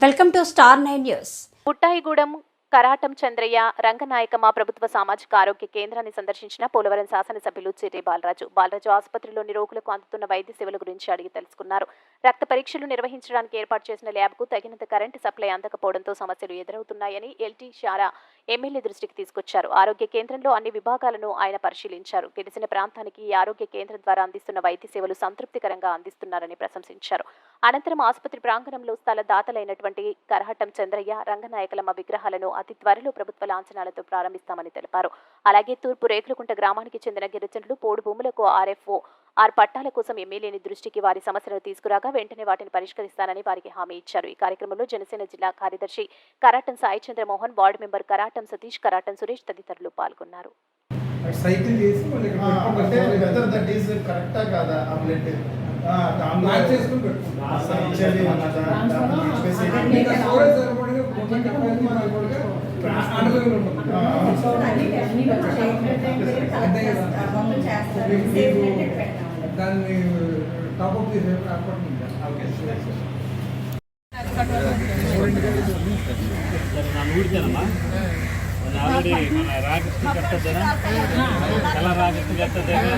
Welcome to Star 9 news. Puttayigudem Karatam Chandraiah Ranganayakamma ప్రభుత్వ సామాజిక ఆరోగ్య కేంద్రాన్ని సందర్శించిన పోలవరం శాసనసభ్యులు చిర్రి బాలరాజు ఆసుపత్రిలోని రోగులకు అందుతున్న వైద్య సేవల గురించి అడిగి తెలుసుకున్నారు. రక్త పరీక్షలు నిర్వహించడానికి ఏర్పాటు చేసిన ల్యాబ్కు తగినంత కరెంటు సప్లై అందకపోవడంతో సమస్యలు ఎదురవుతున్నాయని ఎల్టీ షారా ఎమ్మెల్యే దృష్టికి తీసుకొచ్చారు. ఆరోగ్య కేంద్రంలో అన్ని విభాగాలను ఆయన పరిశీలించారు. గిరిజన ప్రాంతానికి ఈ ఆరోగ్య కేంద్రం ద్వారా అందిస్తున్న వైద్య సేవలు సంతృప్తికరంగా అందిస్తున్నారని ప్రశంసించారు. అనంతరం ఆసుపత్రి ప్రాంగణంలో స్థల దాతలైనటువంటి కరహటం చంద్రయ్య రంగనాయకలమ్మ విగ్రహాలను అతి త్వరలో ప్రభుత్వ లాంఛనాలతో ప్రారంభిస్తామని తెలిపారు. అలాగే తూర్పు రేకులకుంట గ్రామానికి చెందిన గిరిజనులు పోడు భూములకు RFO పట్టాల కోసం ఎమ్మెల్యేని దృష్టికి వారి సమస్యలను తీసుకురాగా వెంటనే వాటిని పరిష్కరిస్తానని వారికి హామీ ఇచ్చారు. ఈ కార్యక్రమంలో జనసేన జిల్లా కార్యదర్శి కరాటం సాయి చంద్రమోహన్, వార్డు మెంబర్ కరాటం సతీష్, కరాటం సురేష్ తదితరులు పాల్గొన్నారు. దాన్ని టాప్అప్ చేసే ఏర్పాటు ఆల్రెడీ మన రాకెట్ కట్టద్దేనా ఎలా రాకెట్ కట్టద్దేనా